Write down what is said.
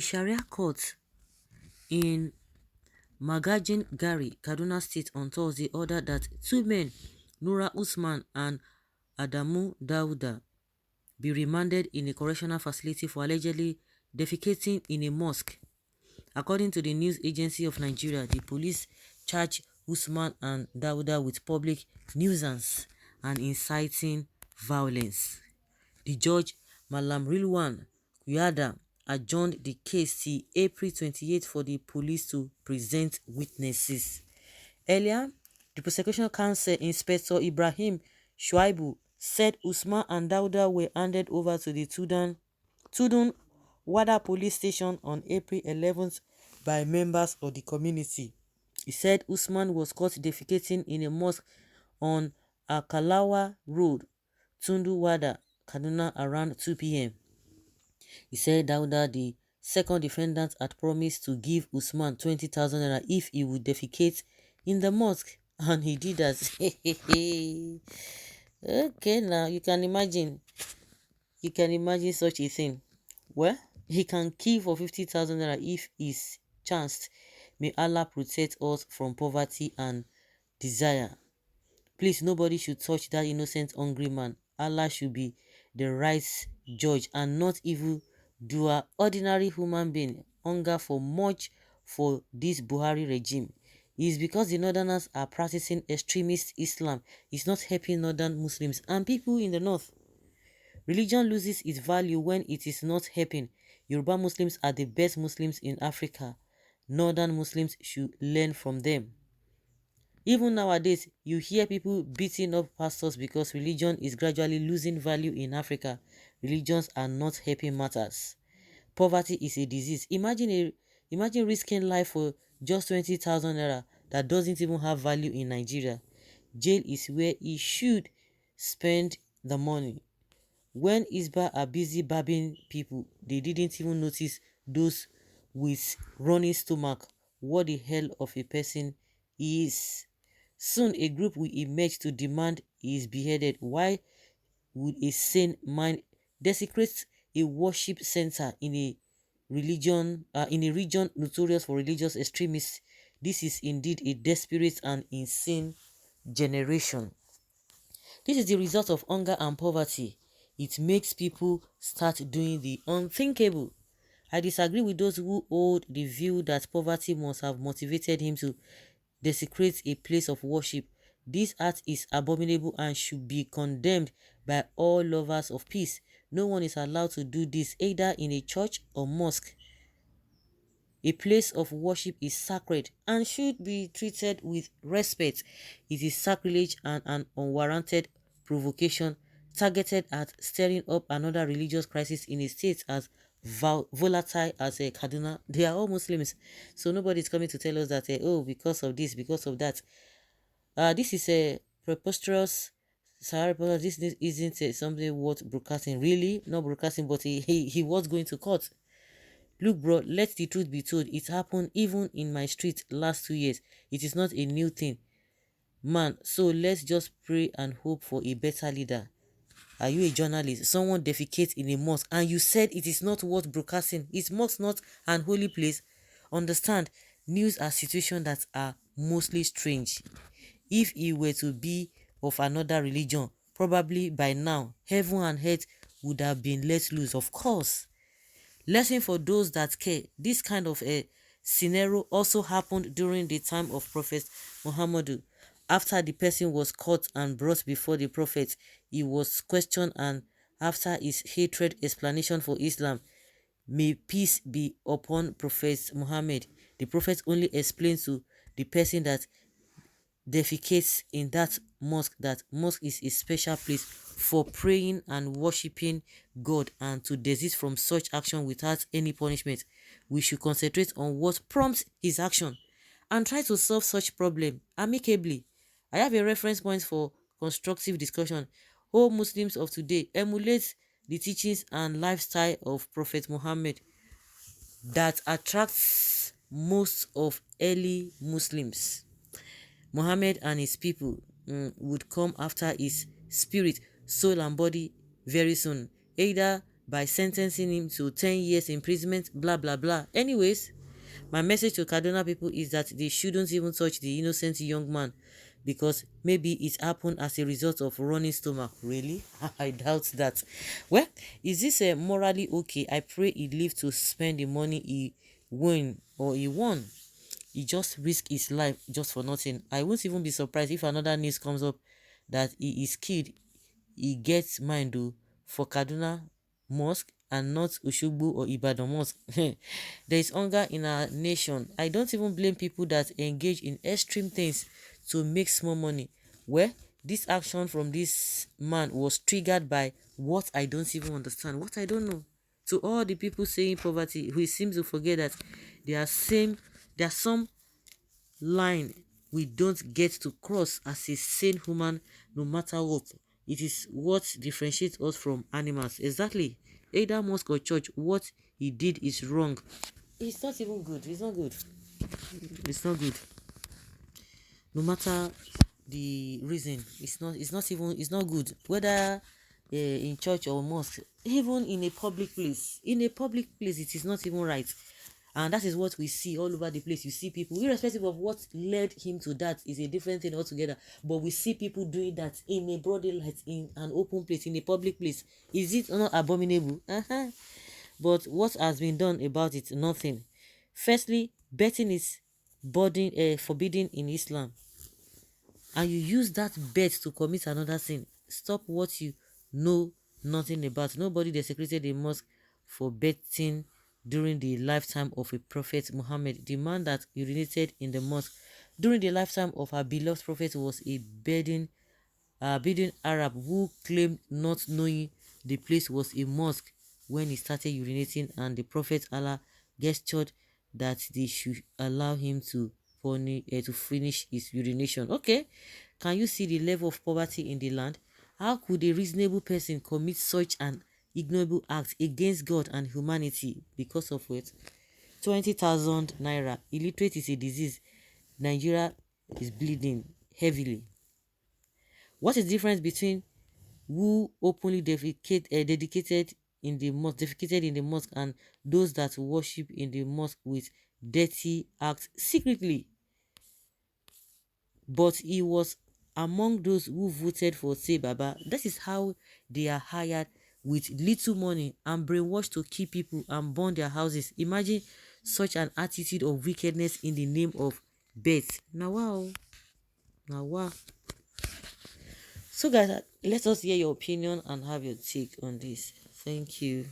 Sharia court in Magajin Gari, Kaduna State on Thursday ordered that two men, Nura Usman and Adamu Dauda, be remanded in a correctional facility for allegedly defecating in a mosque. According to the news agency of Nigeria, the police charged Usman and Dauda with public nuisance and inciting violence. The judge, Malam Rilwan Kuyada, adjourned the case till April 28 for the police to present witnesses. Earlier, the prosecution counsel, Inspector Ibrahim Shuaibu, said Usman and Dauda were handed over to the Tudun Wada police station on April 11th by members of the community. He said Usman was caught defecating in a mosque on Akalawa Road, Tundu Wada, Kaduna around 2 p.m. He said Dauda, the second defendant, had promised to give Usman 20,000 naira if he would defecate in the mosque, and he did that. Okay, now you can imagine such a thing. Well, he can kill for 50,000 naira if he's chanced. May Allah protect us from poverty and desire. Please, nobody should touch that innocent hungry man. Allah should be the right judge and not evil doer. Ordinary human being hunger for much for this Buhari regime. It is because the northerners are practicing extremist Islam. It's not helping northern Muslims and people in the north. Religion loses its value when it is not helping. Yoruba Muslims are the best Muslims in Africa. Northern Muslims should learn from them. Even nowadays, you hear people beating up pastors because religion is gradually losing value in Africa. Religions are not helping matters. Poverty is a disease. Imagine risking life for just 20,000 naira that doesn't even have value in Nigeria. Jail is where he should spend the money. When Isba are busy babbing people, they didn't even notice those with running stomach. What the hell of a person he is. Soon a group will emerge to demand he is beheaded. Why would a sane mind desecrate a worship center in a region notorious for religious extremists? This is indeed a desperate and insane generation. This is the result of hunger and poverty. It makes people start doing the unthinkable. I disagree with those who hold the view that poverty must have motivated him to desecrate a place of worship. This act is abominable and should be condemned by all lovers of peace. No one is allowed to do this either in a church or mosque. A place of worship is sacred and should be treated with respect. It is sacrilege and an unwarranted provocation targeted at stirring up another religious crisis in a state as volatile as Kaduna. They are all Muslims, so nobody is coming to tell us that oh, because of this, because of that. This is a preposterous. Sorry, but this isn't something worth broadcasting. Really, not broadcasting, but he was going to court. Look, bro, let the truth be told. It happened even in my street last 2 years. It is not a new thing, man. So let's just pray and hope for a better leader. Are you a journalist? Someone defecates in a mosque and you said it is not worth broadcasting. Is mosque not an holy place? Understand, news are situations that are mostly strange. If he were to be of another religion, probably by now, heaven and earth would have been let loose, of course. Lesson for those that care. This kind of a scenario also happened during the time of Prophet Muhammad. After the person was caught and brought before the Prophet, he was questioned, and after his hatred explanation for Islam, may peace be upon Prophet Muhammad, the Prophet only explained to the person that defecates in that mosque is a special place for praying and worshipping God, and to desist from such action without any punishment. We should concentrate on what prompts his action and try to solve such problem amicably. I have a reference point for constructive discussion. All Muslims of today emulate the teachings and lifestyle of Prophet Muhammad that attracts most of early Muslims. Muhammad and his people would come after his spirit, soul and body very soon. Either by sentencing him to 10 years imprisonment, blah blah blah. Anyways, my message to Kaduna people is that they shouldn't even touch the innocent young man, because maybe it happened as a result of running stomach. Really? I doubt that. Well, is this morally okay? I pray he live to spend the money he won. He just risked his life just for nothing. I won't even be surprised if another news comes up that he is killed. He gets mine though, for Kaduna Mosque and not Ushugbu or Ibadan Mosque. There is hunger in our nation. I don't even blame people that engage in extreme things to make small money. Well, this action from this man was triggered by what I don't even understand, what I don't know. To all the people saying poverty, we seem to forget that there are some line we don't get to cross as a sane human, no matter what. It is what differentiates us from animals. Exactly. Either mosque or church, what he did is wrong. It's not even good. It's not good. It's not good. No matter the reason, it's not good. Whether in church or mosque, even in a public place. In a public place, it is not even right. And that is what we see all over the place. You see people, irrespective of what led him to that, is a different thing altogether. But we see people doing that in a broad daylight, in an open place, in a public place. Is it not abominable? But what has been done about it? Nothing. Firstly, betting is forbidden in Islam, and you use that bet to commit another sin. Stop what you know nothing about. Nobody desecrated a mosque for betting during the lifetime of a prophet Muhammad. The man that urinated in the mosque during the lifetime of our beloved prophet was a bedouin Arab who claimed not knowing the place was a mosque when he started urinating, and the prophet Allah gestured that they should allow him to finish his urination. Okay, can you see the level of poverty in the land? How could a reasonable person commit such an ignoble act against God and humanity because of what? 20,000 naira. Illiterate is a disease. Nigeria is bleeding heavily. What is the difference between who openly defecated in the mosque and those that worship in the mosque with dirty acts secretly? But he was among those who voted for Say Baba. That is how they are hired with little money and brainwashed to keep people and burn their houses. Imagine such an attitude of wickedness in the name of birth. Now wow. Now wow. So guys, let us hear your opinion and have your take on this. Thank you.